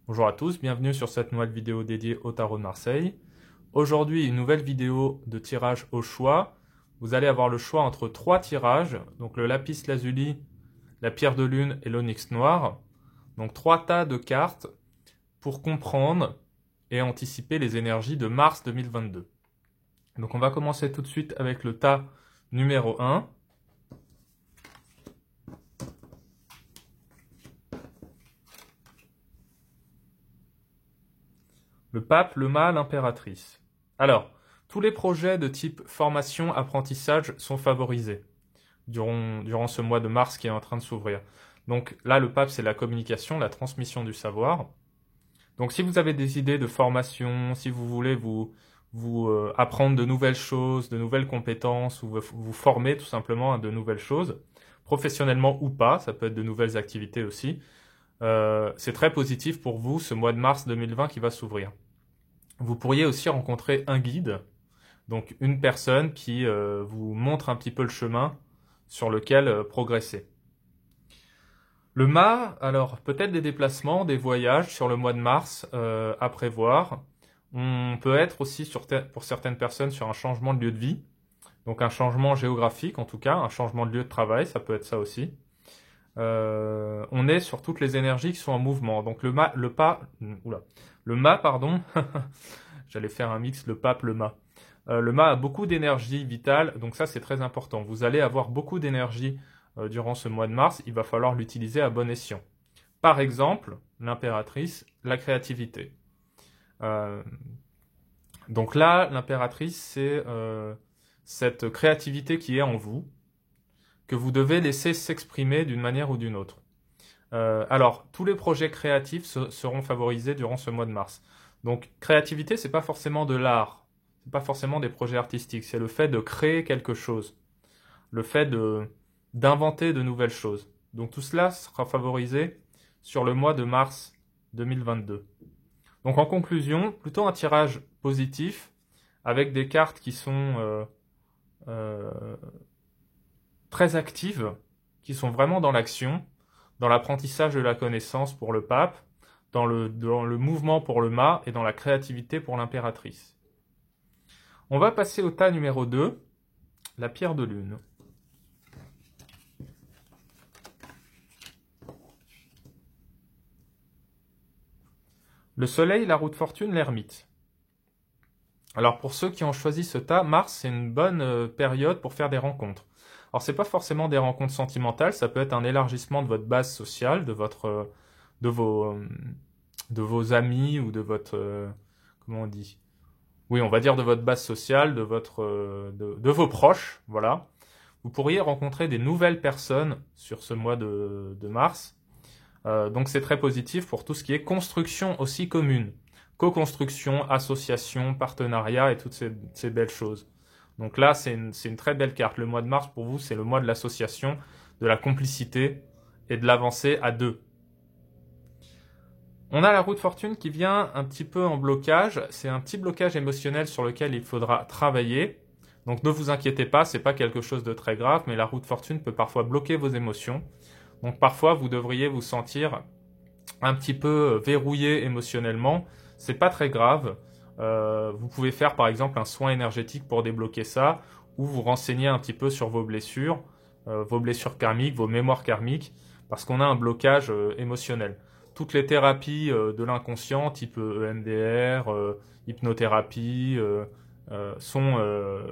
Bonjour à tous, bienvenue sur cette nouvelle vidéo dédiée au tarot de Marseille. Aujourd'hui, une nouvelle vidéo de tirage au choix. Vous allez avoir le choix entre trois tirages, donc le lapis lazuli, la pierre de lune et l'onyx noir. Donc trois tas de cartes pour comprendre et anticiper les énergies de mars 2022. Donc on va commencer tout de suite avec le tas numéro 1. Le pape, le mât, l'impératrice. Alors, tous les projets de type formation, apprentissage sont favorisés durant ce mois de mars qui est en train de s'ouvrir. Donc là, le pape, c'est la communication, la transmission du savoir. Donc si vous avez des idées de formation, si vous voulez vous apprendre de nouvelles choses, de nouvelles compétences, ou vous former tout simplement à de nouvelles choses, professionnellement ou pas, ça peut être de nouvelles activités aussi, c'est très positif pour vous ce mois de mars 2020 qui va s'ouvrir. Vous pourriez aussi rencontrer un guide, donc une personne qui vous montre un petit peu le chemin sur lequel progresser. Le mât, alors peut-être des déplacements, des voyages sur le mois de mars à prévoir. On peut être aussi pour certaines personnes sur un changement de lieu de vie, donc un changement géographique en tout cas, un changement de lieu de travail, ça peut être ça aussi. On est sur toutes les énergies qui sont en mouvement. Donc le mât, pardon, j'allais faire un mix, le pape, le mât. Le mât a beaucoup d'énergie vitale, donc ça c'est très important. Vous allez avoir beaucoup d'énergie durant ce mois de mars, il va falloir l'utiliser à bon escient. Par exemple, l'impératrice, la créativité. Donc là, l'impératrice, c'est cette créativité qui est en vous, que vous devez laisser s'exprimer d'une manière ou d'une autre. Alors, tous les projets créatifs seront favorisés durant ce mois de mars. Donc, créativité, c'est pas forcément de l'art, c'est pas forcément des projets artistiques, c'est le fait de créer quelque chose, le fait d'inventer de nouvelles choses. Donc, tout cela sera favorisé sur le mois de mars 2022. Donc, en conclusion, plutôt un tirage positif avec des cartes qui sont très actives, qui sont vraiment dans l'action, dans l'apprentissage de la connaissance pour le pape, dans le mouvement pour le mât et dans la créativité pour l'impératrice. On va passer au tas numéro 2, la pierre de lune. Le soleil, la roue de fortune, l'ermite. Alors pour ceux qui ont choisi ce tas, mars c'est une bonne période pour faire des rencontres. Alors c'est pas forcément des rencontres sentimentales, ça peut être un élargissement de votre base sociale, de vos amis ou de votre comment on dit? Oui, on va dire de votre base sociale, de vos proches, voilà. Vous pourriez rencontrer des nouvelles personnes sur ce mois de mars. Donc c'est très positif pour tout ce qui est construction aussi commune. Co-construction, association, partenariat et toutes ces belles choses. Donc là, c'est une très belle carte. Le mois de mars, pour vous, c'est le mois de l'association, de la complicité et de l'avancée à deux. On a la roue de fortune qui vient un petit peu en blocage. C'est un petit blocage émotionnel sur lequel il faudra travailler. Donc ne vous inquiétez pas, c'est pas quelque chose de très grave, mais la roue de fortune peut parfois bloquer vos émotions. Donc parfois, vous devriez vous sentir un petit peu verrouillé émotionnellement. C'est pas très grave. Vous pouvez faire par exemple un soin énergétique pour débloquer ça, ou vous renseigner un petit peu sur vos blessures karmiques, vos mémoires karmiques, parce qu'on a un blocage émotionnel. Toutes les thérapies de l'inconscient, type EMDR, hypnothérapie, sont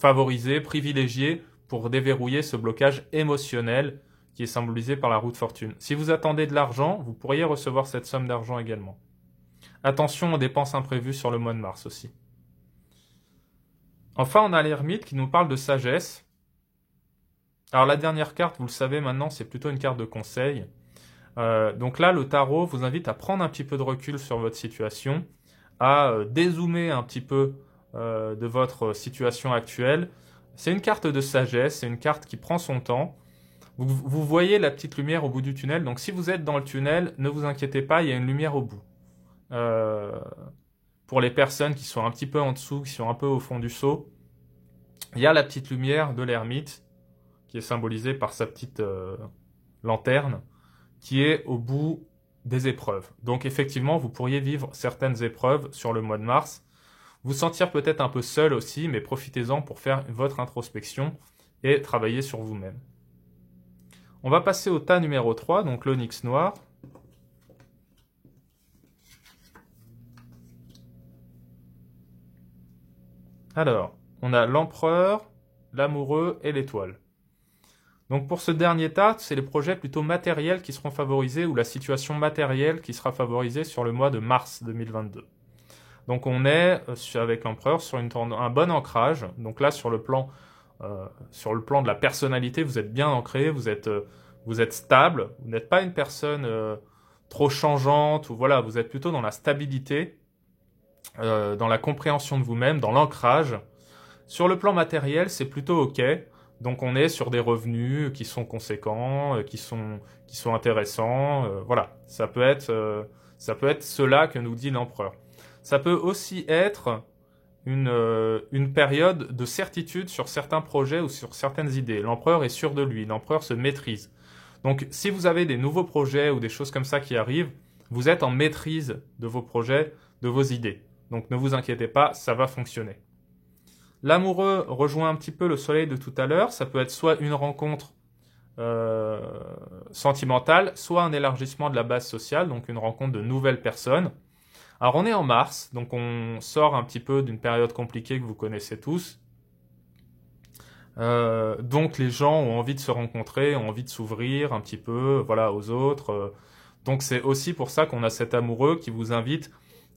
favorisées, privilégiées pour déverrouiller ce blocage émotionnel qui est symbolisé par la roue de fortune. Si vous attendez de l'argent, vous pourriez recevoir cette somme d'argent également. Attention aux dépenses imprévues sur le mois de mars aussi. Enfin, on a l'ermite qui nous parle de sagesse. Alors la dernière carte, vous le savez maintenant, c'est plutôt une carte de conseil. Donc là, le tarot vous invite à prendre un petit peu de recul sur votre situation, à dézoomer un petit peu de votre situation actuelle. C'est une carte de sagesse, c'est une carte qui prend son temps. Vous voyez la petite lumière au bout du tunnel, donc si vous êtes dans le tunnel, ne vous inquiétez pas, il y a une lumière au bout. Pour les personnes qui sont un petit peu en dessous, qui sont un peu au fond du seau, il y a la petite lumière de l'ermite, qui est symbolisée par sa petite lanterne, qui est au bout des épreuves. Donc effectivement, vous pourriez vivre certaines épreuves sur le mois de mars, vous sentir peut-être un peu seul aussi, mais profitez-en pour faire votre introspection et travailler sur vous-même. On va passer au tas numéro 3, donc l'onyx noir. Alors, on a l'empereur, l'amoureux et l'étoile. Donc pour ce dernier tas, c'est les projets plutôt matériels qui seront favorisés ou la situation matérielle qui sera favorisée sur le mois de mars 2022. Donc on est avec l'empereur sur un bon ancrage. Donc là sur le plan de la personnalité, vous êtes bien ancré, vous êtes stable, vous n'êtes pas une personne trop changeante ou voilà, vous êtes plutôt dans la stabilité, dans la compréhension de vous-même, dans l'ancrage. Sur le plan matériel, c'est plutôt ok. Donc on est sur des revenus qui sont conséquents, qui sont intéressants. Voilà, ça peut être cela que nous dit l'empereur. Ça peut aussi être une période de certitude sur certains projets ou sur certaines idées. L'empereur est sûr de lui, l'empereur se maîtrise. Donc si vous avez des nouveaux projets ou des choses comme ça qui arrivent, vous êtes en maîtrise de vos projets, de vos idées. Donc ne vous inquiétez pas, ça va fonctionner. L'amoureux rejoint un petit peu le soleil de tout à l'heure. Ça peut être soit une rencontre sentimentale, soit un élargissement de la base sociale, donc une rencontre de nouvelles personnes. Alors on est en mars, donc on sort un petit peu d'une période compliquée que vous connaissez tous. Donc les gens ont envie de se rencontrer, ont envie de s'ouvrir un petit peu, voilà, aux autres. Donc c'est aussi pour ça qu'on a cet amoureux qui vous invite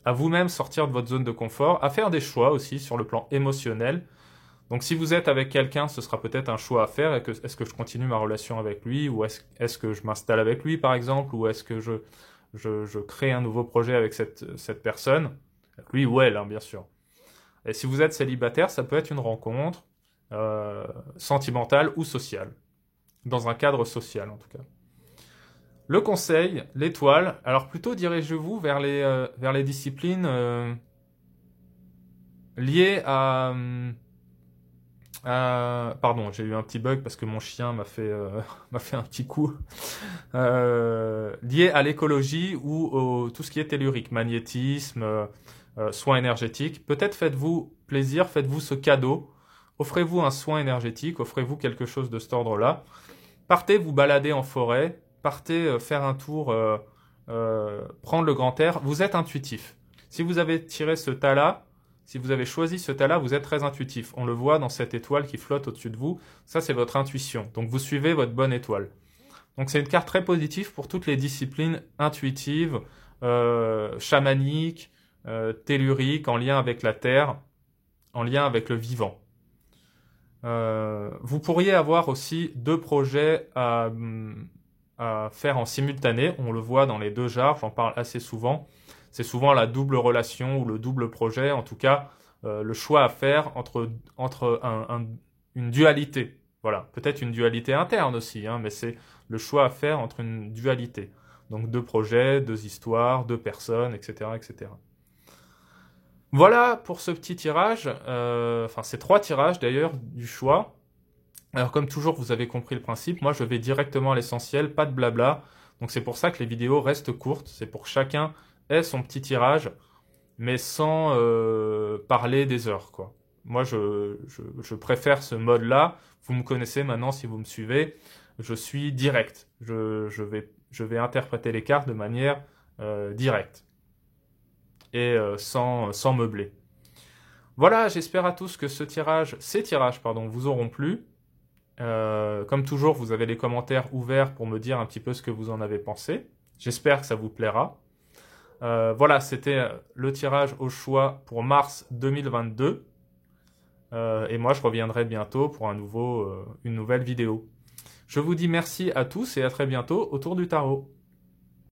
à vous-même sortir de votre zone de confort, à faire des choix aussi sur le plan émotionnel. Donc si vous êtes avec quelqu'un, ce sera peut-être un choix à faire. Est-ce que je continue ma relation avec lui, ou est-ce que je m'installe avec lui par exemple, ou est-ce que je crée un nouveau projet avec cette personne, lui ou elle, hein, bien sûr. Et si vous êtes célibataire, ça peut être une rencontre sentimentale ou sociale, dans un cadre social en tout cas. Le conseil, l'étoile, alors plutôt dirigez-vous vers les disciplines liées à... pardon, j'ai eu un petit bug parce que mon chien m'a fait un petit coup. Liées à l'écologie ou tout ce qui est tellurique, magnétisme, soins énergétiques. Peut-être faites-vous plaisir, faites-vous ce cadeau, offrez-vous un soin énergétique, offrez-vous quelque chose de cet ordre-là. Partez vous balader en forêt, partez faire un tour, prendre le grand air. Vous êtes intuitif. Si vous avez tiré ce tas-là, si vous avez choisi ce tas-là, vous êtes très intuitif. On le voit dans cette étoile qui flotte au-dessus de vous. Ça, c'est votre intuition. Donc, vous suivez votre bonne étoile. Donc, c'est une carte très positive pour toutes les disciplines intuitives, chamaniques, telluriques, en lien avec la terre, en lien avec le vivant. Vous pourriez avoir aussi 2 projets à faire en simultané. On le voit dans les 2 jarres, j'en parle assez souvent. C'est souvent la double relation ou le double projet, en tout cas le choix à faire entre une dualité. Voilà, peut-être une dualité interne aussi, hein, mais c'est le choix à faire entre une dualité. Donc 2 projets, 2 histoires, 2 personnes, etc., etc. Voilà pour ce petit tirage, enfin ces 3 tirages d'ailleurs du choix. Alors comme toujours, vous avez compris le principe, moi je vais directement à l'essentiel, pas de blabla. Donc c'est pour ça que les vidéos restent courtes, c'est pour que chacun ait son petit tirage, mais sans parler des heures, quoi. Moi je préfère ce mode-là, vous me connaissez maintenant si vous me suivez, je suis direct, je vais interpréter les cartes de manière directe et sans meubler. Voilà, j'espère à tous que ces tirages, vous auront plu. Comme toujours, vous avez les commentaires ouverts pour me dire un petit peu ce que vous en avez pensé. J'espère que ça vous plaira. Voilà, c'était le tirage au choix pour mars 2022. Et moi, je reviendrai bientôt pour une nouvelle vidéo. Je vous dis merci à tous et à très bientôt autour du tarot.